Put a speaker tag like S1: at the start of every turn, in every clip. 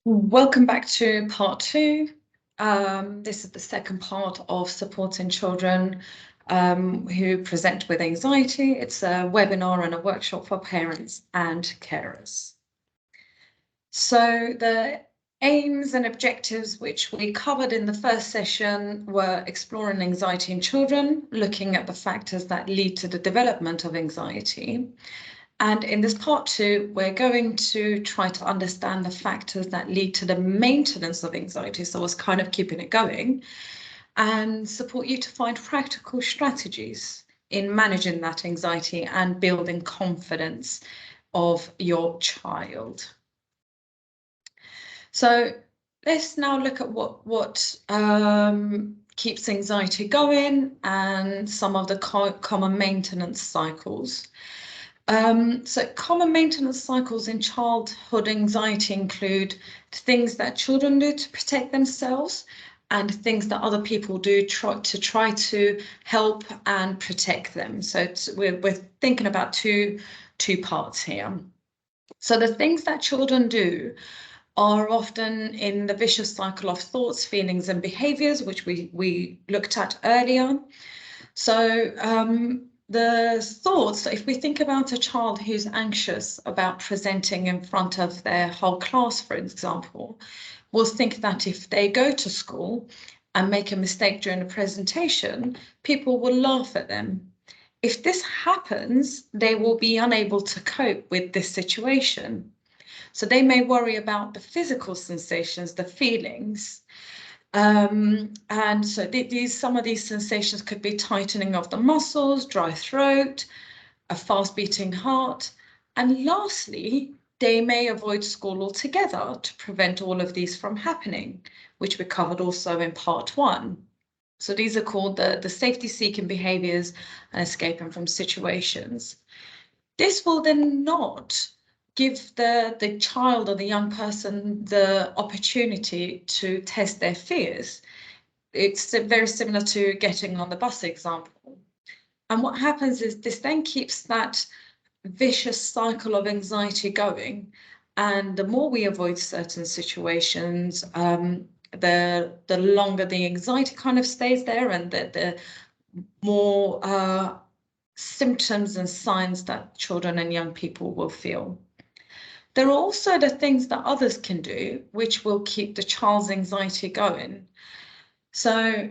S1: Welcome back to part two. This is the second part of supporting children who present with anxiety. It's a webinar and a workshop for parents and carers. So the aims and objectives which we covered in the first session were exploring anxiety in children, looking at the factors that lead to the development of anxiety. And in this part two, we're going to try to understand the factors that lead to the maintenance of anxiety, so what's kind of keeping it going, and support you to find practical strategies in managing that anxiety and building confidence of your child. So let's now look at what keeps anxiety going and some of the common maintenance cycles. So common maintenance cycles in childhood anxiety include things that children do to protect themselves and things that other people do to try to help and protect them. So we're thinking about two parts here. So the things that children do are often in the vicious cycle of thoughts, feelings, and behaviors, which we looked at earlier. So the thoughts, if we think about a child who's anxious about presenting in front of their whole class, for example, will think that if they go to school and make a mistake during a presentation, people will laugh at them. If this happens, they will be unable to cope with this situation. So they may worry about the physical sensations, the feelings. And so some of these sensations could be tightening of the muscles, dry throat, a fast beating heart. And lastly, they may avoid school altogether to prevent all of these from happening, which we covered also in part one. So these are called the safety-seeking behaviors and escaping from situations. This will then not give the child or the young person the opportunity to test their fears. It's very similar to getting on the bus example. And what happens is this then keeps that vicious cycle of anxiety going. And the more we avoid certain situations, the longer the anxiety kind of stays there, and the more symptoms and signs that children and young people will feel. There are also the things that others can do, which will keep the child's anxiety going. So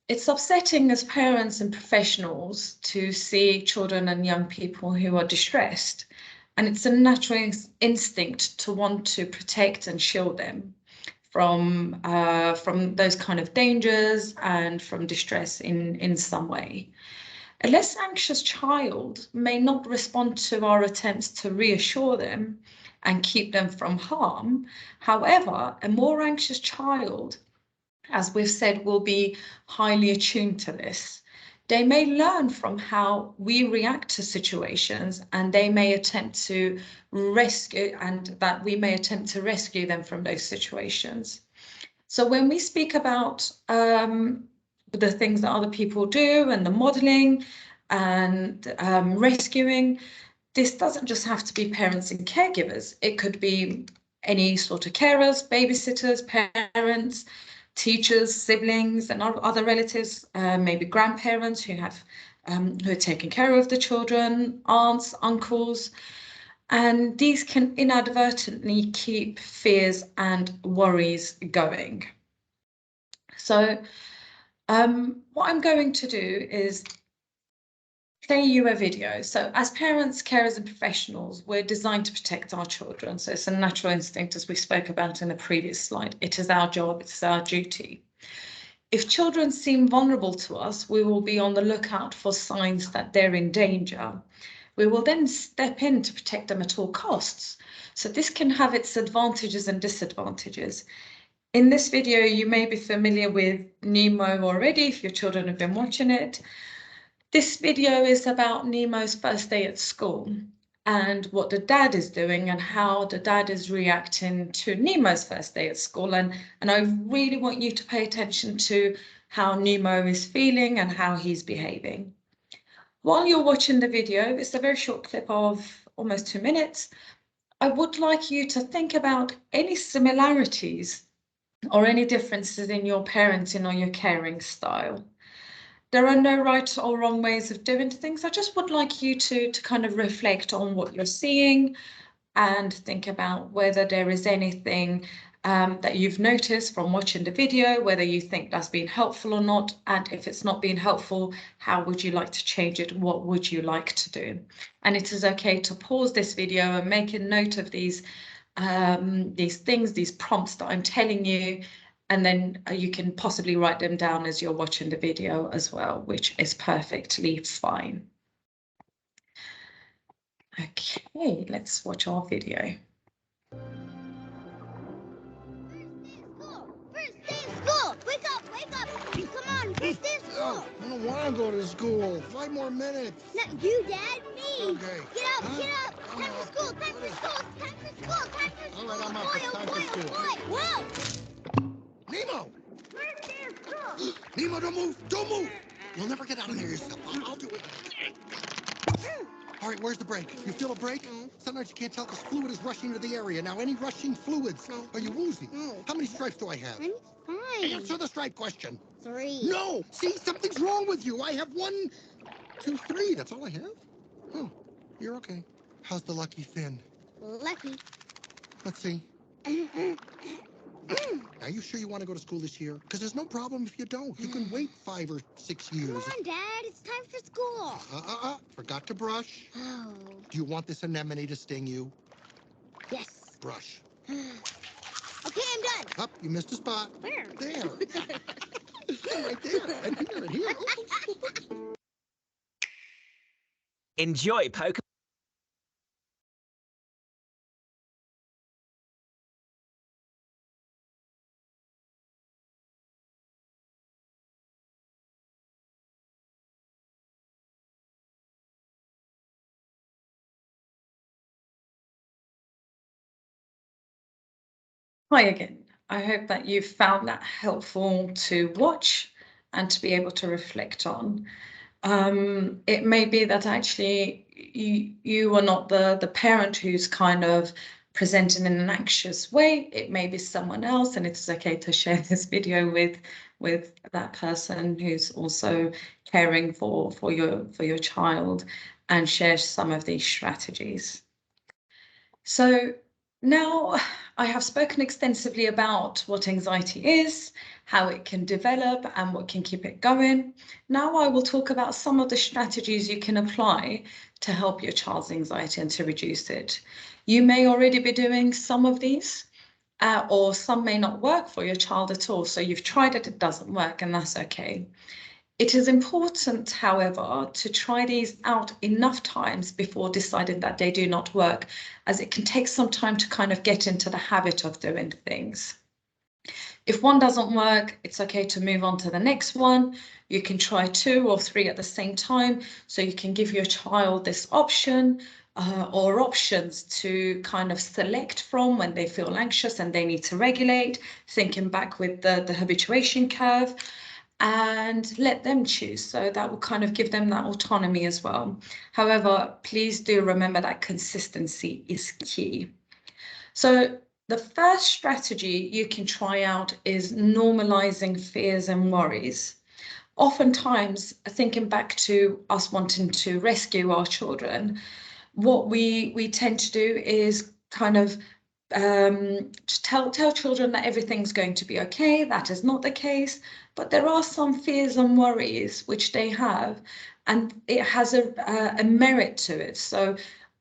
S1: it's upsetting as parents and professionals to see children and young people who are distressed. And it's a natural instinct to want to protect and shield them from those kind of dangers and from distress in some way. A less anxious child may not respond to our attempts to reassure them and keep them from harm. However, a more anxious child, as we've said, will be highly attuned to this. They may learn from how we react to situations, and they may attempt to rescue, and that we may attempt to rescue them from those situations. So when we speak about the things that other people do and the modeling and rescuing, this doesn't just have to be parents and caregivers. It could be any sort of carers, babysitters, parents, teachers, siblings, and other relatives, maybe grandparents who are taking care of the children, aunts, uncles. And these can inadvertently keep fears and worries going. So what I'm going to do is play you a video. So as parents, carers, and professionals, we're designed to protect our children. So it's a natural instinct, as we spoke about in the previous slide. It is our job, it's our duty. If children seem vulnerable to us, we will be on the lookout for signs that they're in danger. We will then step in to protect them at all costs. So this can have its advantages and disadvantages. In this video, you may be familiar with Nemo already if your children have been watching it. This video is about Nemo's first day at school and what the dad is doing and how the dad is reacting to Nemo's first day at school. And I really want you to pay attention to how Nemo is feeling and how he's behaving. While you're watching the video, it's a very short clip of almost 2 minutes. I would like you to think about any similarities or any differences in your parenting or your caring style. There are no right or wrong ways of doing things. I just would like you to kind of reflect on what you're seeing and think about whether there is anything that you've noticed from watching the video, whether you think that's been helpful or not, and if it's not been helpful, how would you like to change it? What would you like to do? And it is okay to pause this video and make a note of these things, these prompts that I'm telling you, and then you can possibly write them down as you're watching the video as well, which is perfectly fine. Okay, let's watch our video.
S2: First day of school! Wake up, wake up! Come on, first day of school!
S3: I don't want to go to school. 5 more minutes.
S2: Not you, Dad, me!
S3: Okay.
S2: Get up, get up! Time for school, time for school, time for school, time for school!
S3: All right, I'm up. It's time for school.
S2: Boy. Whoa!
S3: Nemo!
S2: First day of school!
S3: Nemo, don't move! Don't move! You'll never get out of there yourself. I'll do it. All right, where's the brake? You feel a brake? Sometimes you can't tell because fluid is rushing into the area. Now, any rushing fluids? Are you woozy? How many stripes do I have?
S2: I'm fine.
S3: Answer the stripe question.
S2: 3.
S3: No! See, something's wrong with you. I have 1, 2, 3. That's all I have? Oh, you're okay. How's the lucky fin?
S2: Lucky.
S3: Let's see. Are you sure you want to go to school this year? Because there's no problem if you don't. You can wait 5 or 6 years.
S2: Come on, Dad. It's time for school.
S3: Forgot to brush.
S2: Oh.
S3: Do you want this anemone to sting you?
S2: Yes.
S3: Brush.
S2: Okay, I'm done.
S3: Up, you missed a spot.
S2: Where?
S3: There. Right there. And here.
S4: Enjoy Pokemon.
S1: Hi again. I hope that you found that helpful to watch and to be able to reflect on. It may be that actually you are not the parent who's kind of presenting in an anxious way. It may be someone else, and it's okay to share this video with that person who's also caring for your child and share some of these strategies. So now I have spoken extensively about what anxiety is, how it can develop and what can keep it going. Now I will talk about some of the strategies you can apply to help your child's anxiety and to reduce it. You may already be doing some of these, or some may not work for your child at all. So you've tried it, it doesn't work, and that's okay. It is important, however, to try these out enough times before deciding that they do not work, as it can take some time to kind of get into the habit of doing things. If one doesn't work, it's okay to move on to the next one. You can try 2 or 3 at the same time, so you can give your child this option or options to kind of select from when they feel anxious and they need to regulate, thinking back with the habituation curve, and let them choose. So that will kind of give them that autonomy as well. However, please do remember that consistency is key. So the first strategy you can try out is normalizing fears and worries. Oftentimes, thinking back to us wanting to rescue our children, what we tend to do is kind of tell children that everything's going to be okay. That is not the case, but there are some fears and worries which they have, and it has a merit to it. So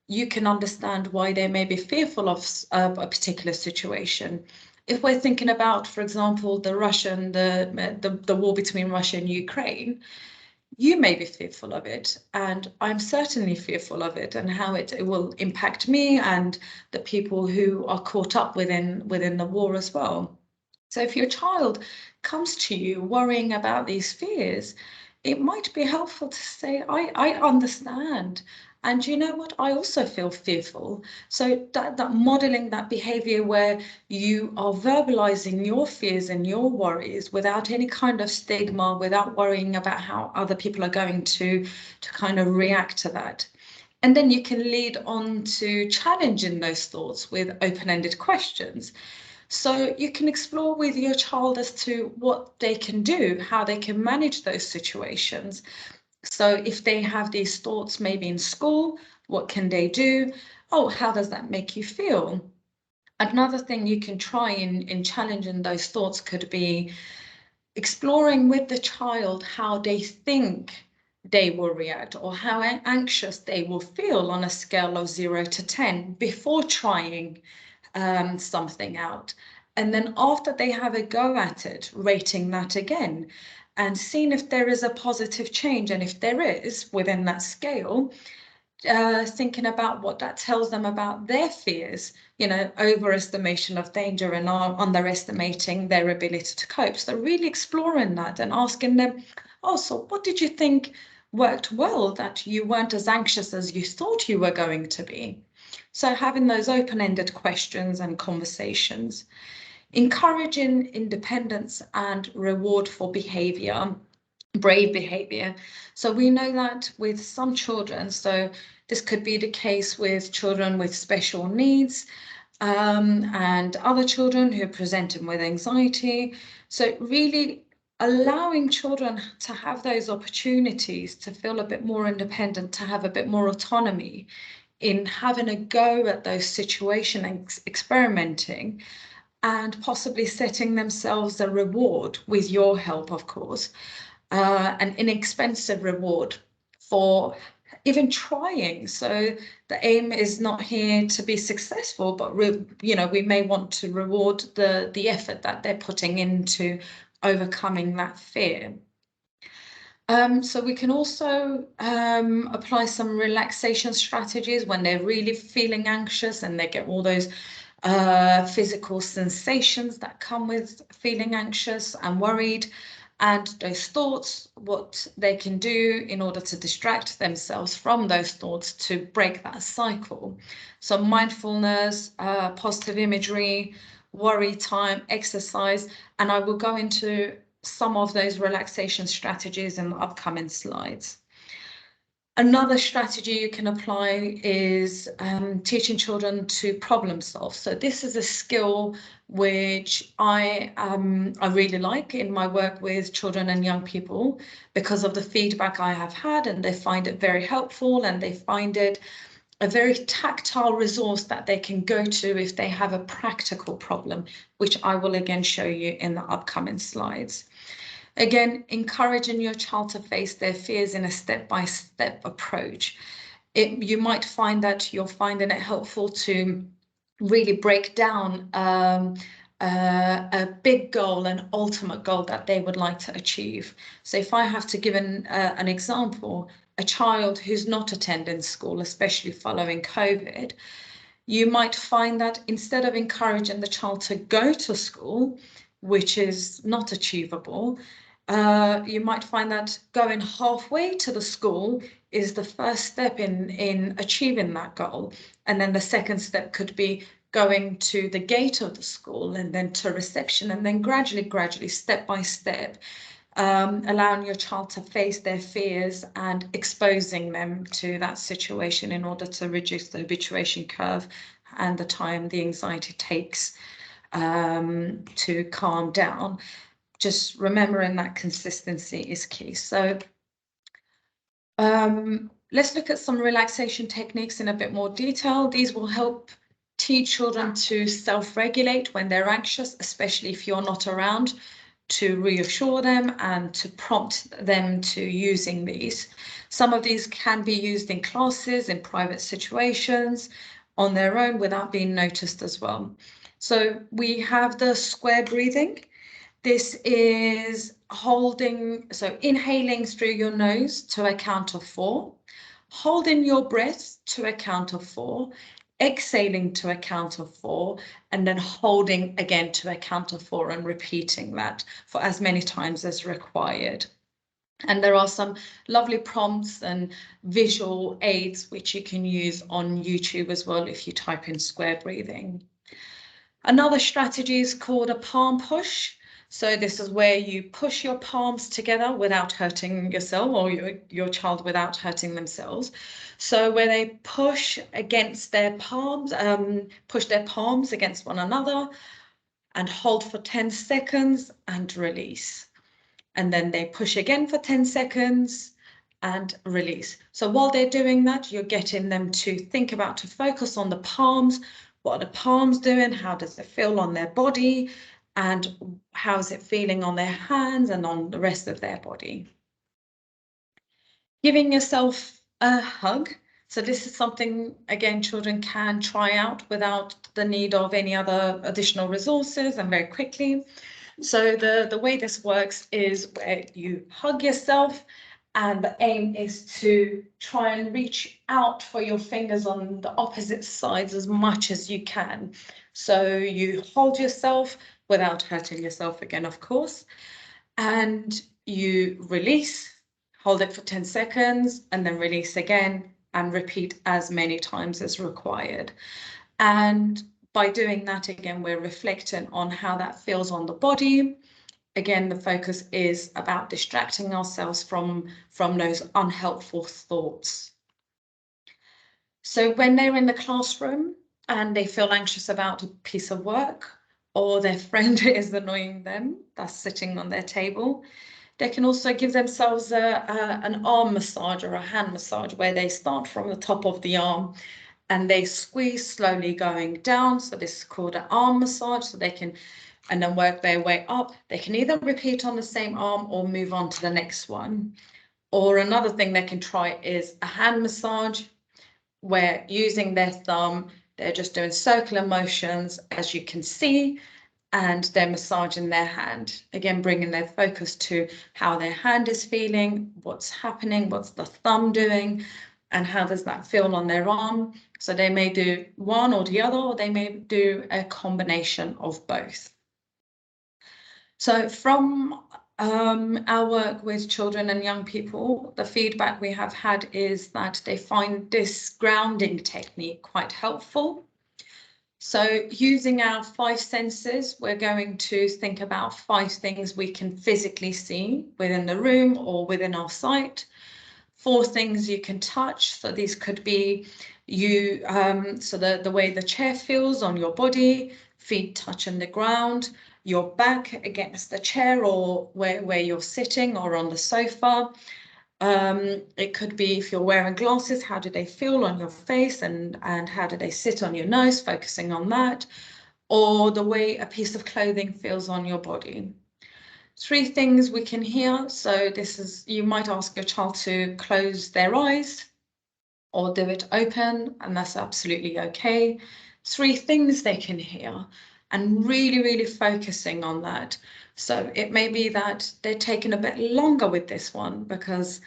S1: you can understand why they may be fearful of a particular situation. If we're thinking about, for example, the war between Russia and Ukraine, you may be fearful of it, and I'm certainly fearful of it, and how it will impact me and the people who are caught up within the war as well. So if your child comes to you worrying about these fears, it might be helpful to say, I understand. And you know what? I also feel fearful. So that modeling that behavior where you are verbalizing your fears and your worries without any kind of stigma, without worrying about how other people are going to kind of react to that. And then you can lead on to challenging those thoughts with open-ended questions. So you can explore with your child as to what they can do, how they can manage those situations. So if they have these thoughts maybe in school, what can they do? Oh, how does that make you feel? Another thing you can try in challenging those thoughts could be exploring with the child how they think they will react or how anxious they will feel on a scale of 0 to 10 before trying something out. And then after they have a go at it, rating that again and seeing if there is a positive change. And if there is within that scale, thinking about what that tells them about their fears, you know, overestimation of danger and underestimating their ability to cope. So really exploring that and asking them, oh, so what did you think worked well that you weren't as anxious as you thought you were going to be? So having those open-ended questions and conversations, encouraging independence and reward for behavior, brave behavior. So we know that with some children, so this could be the case with children with special needs and other children who are presenting with anxiety. So really allowing children to have those opportunities to feel a bit more independent, to have a bit more autonomy in having a go at those situations and experimenting, and possibly setting themselves a reward with your help, of course, an inexpensive reward for even trying. So the aim is not here to be successful, but we may want to reward the effort that they're putting into overcoming that fear. So we can also apply some relaxation strategies when they're really feeling anxious and they get all those physical sensations that come with feeling anxious and worried, and those thoughts, what they can do in order to distract themselves from those thoughts to break that cycle. So mindfulness, positive imagery, worry time, exercise, and I will go into some of those relaxation strategies in the upcoming slides. Another strategy you can apply is teaching children to problem solve. So this is a skill which I really like in my work with children and young people because of the feedback I have had, and they find it very helpful and they find it a very tactile resource that they can go to if they have a practical problem, which I will again show you in the upcoming slides. Again, encouraging your child to face their fears in a step-by-step approach. You might find that you're finding it helpful to really break down a big goal, an ultimate goal that they would like to achieve. So if I have to give an example, a child who's not attending school, especially following COVID, you might find that instead of encouraging the child to go to school, which is not achievable, you might find that going halfway to the school is the first step in achieving that goal. And then the second step could be going to the gate of the school and then to reception, and then gradually, step by step, allowing your child to face their fears and exposing them to that situation in order to reduce the habituation curve and the time the anxiety takes to calm down. Just remembering that consistency is key. So let's look at some relaxation techniques in a bit more detail. These will help teach children to self-regulate when they're anxious, especially if you're not around, to reassure them and to prompt them to using these. Some of these can be used in classes, in private situations, on their own without being noticed as well. So we have the square breathing. This is inhaling through your nose to a count of 4, holding your breath to a count of 4, exhaling to a count of 4, and then holding again to a count of 4 and repeating that for as many times as required. And there are some lovely prompts and visual aids which you can use on YouTube as well if you type in square breathing. Another strategy is called a palm push. So this is where you push your palms together without hurting yourself or your child without hurting themselves. So where they push against their palms, push their palms against one another and hold for 10 seconds and release. And then they push again for 10 seconds and release. So while they're doing that, you're getting them to think about, to focus on the palms. What are the palms doing? How does it feel on their body? And how is it feeling on their hands and on the rest of their body? Giving yourself a hug. So this is something, again, children can try out without the need of any other additional resources and very quickly. So the way this works is where you hug yourself, and the aim is to try and reach out for your fingers on the opposite sides as much as you can. So you hold yourself without hurting yourself again, of course, and you release, hold it for 10 seconds, and then release again, and repeat as many times as required. And by doing that, again, we're reflecting on how that feels on the body. Again, the focus is about distracting ourselves from those unhelpful thoughts. So when they're in the classroom and they feel anxious about a piece of work, or their friend is annoying them, that's sitting on their table, they can also give themselves an arm massage or a hand massage, where they start from the top of the arm and they squeeze slowly going down. So this is called an arm massage. So they can, and then work their way up. They can either repeat on the same arm or move on to the next one. Or another thing they can try is a hand massage, where using their thumb, they're just doing circular motions, as you can see, and they're massaging their hand. Again, bringing their focus to how their hand is feeling, what's happening, what's the thumb doing, and how does that feel on their arm. So they may do one or the other, or they may do a combination of both. So from our work with children and young people, the feedback we have had is that they find this grounding technique quite helpful. So using our 5 senses, we're going to think about 5 things we can physically see within the room or within our sight. 4 things you can touch. So these could be you, so the way the chair feels on your body, feet touching the ground, your back against the chair or where you're sitting or on the sofa. It could be if you're wearing glasses, how do they feel on your face, and how do they sit on your nose, focusing on that, or the way a piece of clothing feels on your body. 3 things we can hear. So this is, you might ask your child to close their eyes or do it open, and that's absolutely okay. 3 things they can hear, and really, really focusing on that. So it may be that they're taking a bit longer with this one, because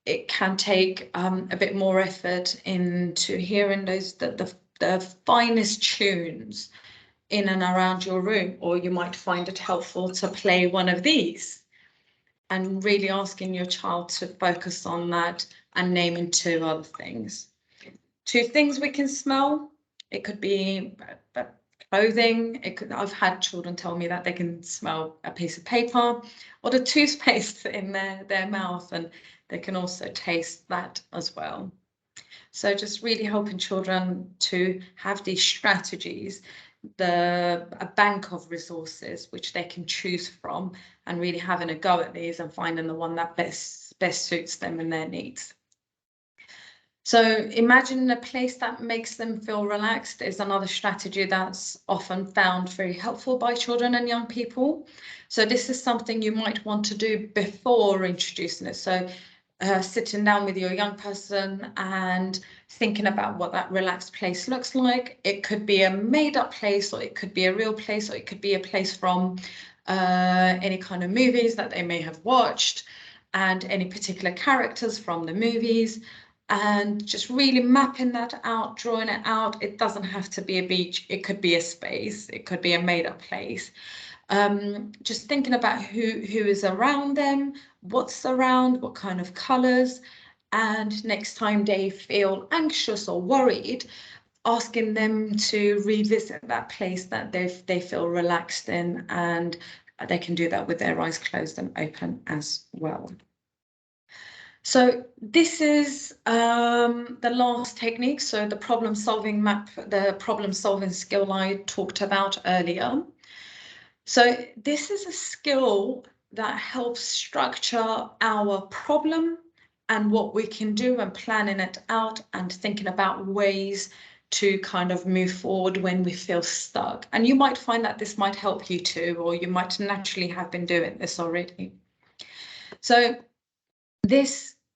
S1: it can take a bit more effort into hearing those the finest tunes in and around your room. Or you might find it helpful to play one of these and really asking your child to focus on that and naming 2 other things. 2 things we can smell. It could be clothing. It could, I've had children tell me that they can smell a piece of paper or the toothpaste in their mouth, and they can also taste that as well. So just really helping children to have these strategies, a bank of resources which they can choose from, and really having a go at these and finding the one that best suits them and their needs. So imagine a place that makes them feel relaxed is another strategy that's often found very helpful by children and young people. So this is something you might want to do before introducing it. So sitting down with your young person and thinking about what that relaxed place looks like. It could be a made-up place, or it could be a real place, or it could be a place from any kind of movies that they may have watched, and any particular characters from the movies, and just really mapping that out, drawing it out. It doesn't have to be a beach, it could be a space, it could be a made-up place. Just thinking about who is around them, what's around, what kind of colours, and next time they feel anxious or worried, asking them to revisit that place that they feel relaxed in, and they can do that with their eyes closed and open as well. So this is the last technique. So the problem solving map, the problem solving skill I talked about earlier. So this is a skill that helps structure our problem and what we can do and planning it out and thinking about ways to kind of move forward when we feel stuck. And you might find that this might help you too, or you might naturally have been doing this already. So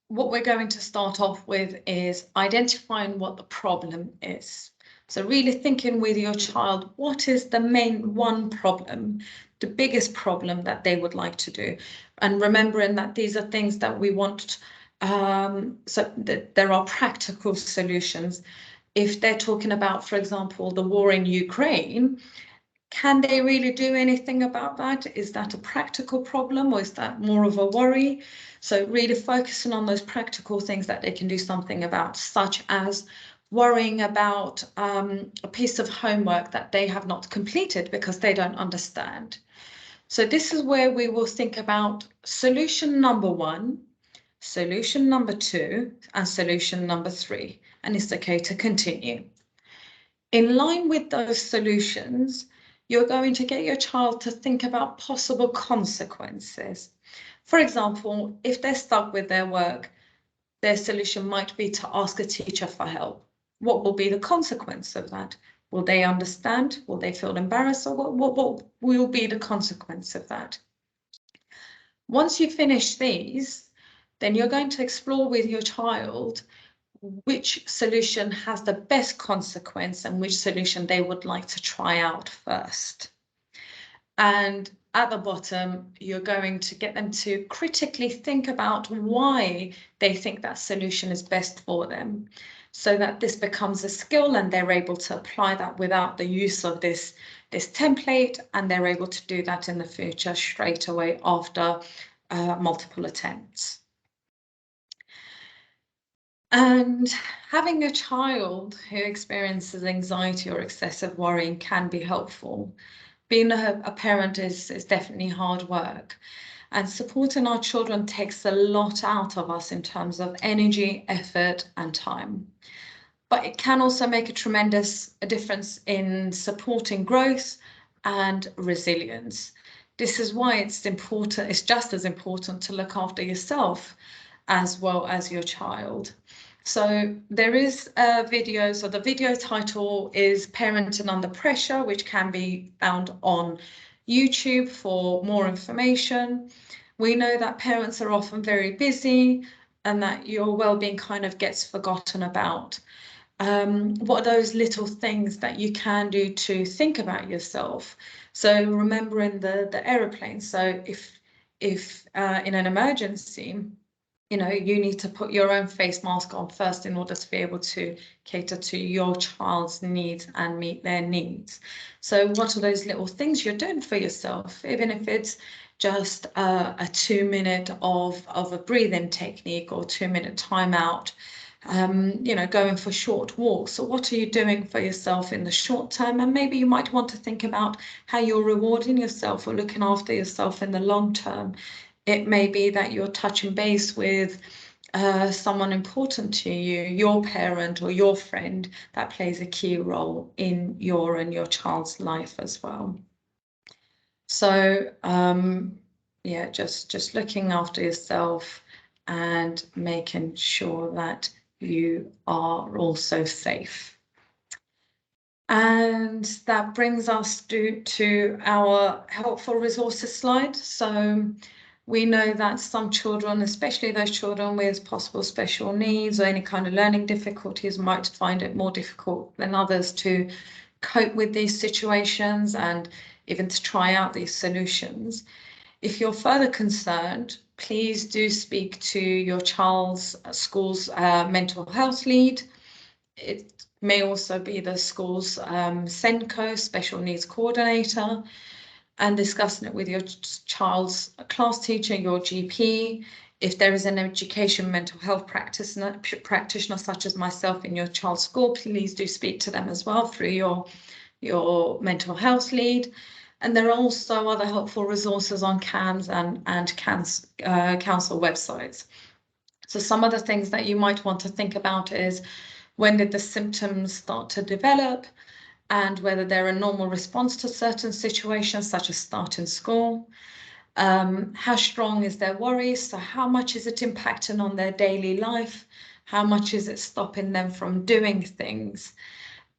S1: what we're going to start off with is identifying what the problem is. So really thinking with your child, what is the main one problem, the biggest problem that they would like to do? And remembering that these are things that we want, so that there are practical solutions. If they're talking about, for example, the war in Ukraine, can they really do anything about that? Is that a practical problem, or is that more of a worry? So really focusing on those practical things that they can do something about, such as worrying about a piece of homework that they have not completed because they don't understand. So this is where we will think about solution number 1, solution number 2, and solution number 3. And it's okay to continue. In line with those solutions, you're going to get your child to think about possible consequences. For example, if they're stuck with their work, their solution might be to ask a teacher for help. What will be the consequence of that? Will they understand? Will they feel embarrassed? Or what will be the consequence of that? Once you finish these, then you're going to explore with your child which solution has the best consequence and which solution they would like to try out first. And at the bottom, you're going to get them to critically think about why they think that solution is best for them, so that this becomes a skill and they're able to apply that without the use of this template, and they're able to do that in the future straight away after multiple attempts. And having a child who experiences anxiety or excessive worrying can be helpful. Being a parent is definitely hard work, and supporting our children takes a lot out of us in terms of energy, effort, and time. But it can also make a tremendous difference in supporting growth and resilience. This is why it's important, it's just as important to look after yourself as well as your child. So there is a video, so the video title is Parenting Under Pressure, which can be found on YouTube for more information. We know that parents are often very busy and that your well-being kind of gets forgotten about. What are those little things that you can do to think about yourself? So remembering the aeroplane. So if in an emergency, you know, you need to put your own face mask on first in order to be able to cater to your child's needs and meet their needs. So what are those little things you're doing for yourself, even if it's just a 2-minute of a breathing technique or 2-minute timeout, you know, going for short walks. So what are you doing for yourself in the short term? And maybe you might want to think about how you're rewarding yourself or looking after yourself in the long term. It may be that you're touching base with someone important to you, your parent or your friend, that plays a key role in your and your child's life as well. So yeah, just looking after yourself and making sure that you are also safe. And that brings us to our helpful resources slide. So we know that some children, especially those children with possible special needs or any kind of learning difficulties, might find it more difficult than others to cope with these situations and even to try out these solutions. If you're further concerned, please do speak to your child's school's mental health lead. It may also be the school's SENCO, special needs coordinator, and discussing it with your child's class teacher, your GP. If there is an education mental health practitioner such as myself in your child's school, please do speak to them as well through your mental health lead. And there are also other helpful resources on CAMHS and council websites. So some of the things that you might want to think about is, when did the symptoms start to develop, and whether they're a normal response to certain situations, such as starting school. How strong is their worry? So how much is it impacting on their daily life? How much is it stopping them from doing things?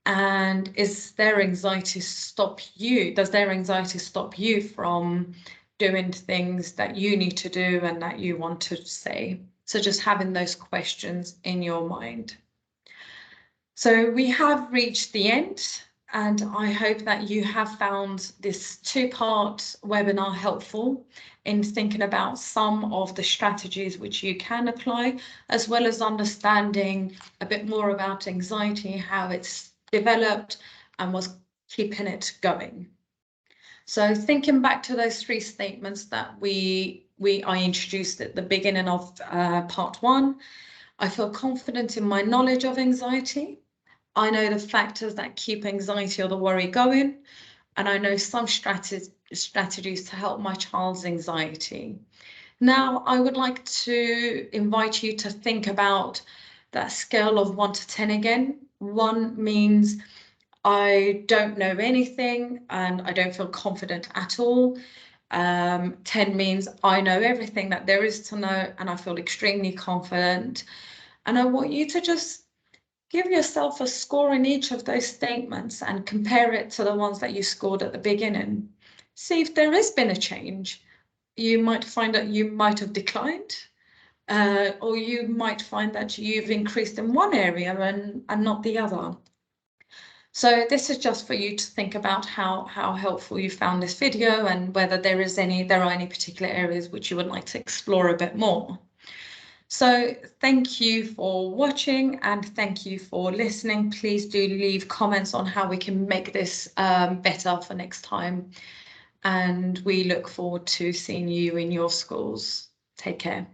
S1: And is their anxiety stop you? Does their anxiety stop you from doing things that you need to do and that you want to say? So just having those questions in your mind. So we have reached the end, and I hope that you have found this two-part webinar helpful in thinking about some of the strategies which you can apply, as well as understanding a bit more about anxiety, how it's developed and what's keeping it going. So thinking back to those three statements that I introduced at the beginning of part one, I feel confident in my knowledge of anxiety. I know the factors that keep anxiety or the worry going, and I know some strategies to help my child's anxiety. Now, I would like to invite you to think about that scale of 1 to 10 again. 1 means I don't know anything and I don't feel confident at all. 10 means I know everything that there is to know and I feel extremely confident. And I want you to just give yourself a score in each of those statements and compare it to the ones that you scored at the beginning. See if there has been a change. You might find that you might have declined, or you might find that you've increased in one area and not the other. So this is just for you to think about how helpful you found this video and whether there are any particular areas which you would like to explore a bit more. So thank you for watching and thank you for listening. Please do leave comments on how we can make this better for next time. And we look forward to seeing you in your schools. Take care.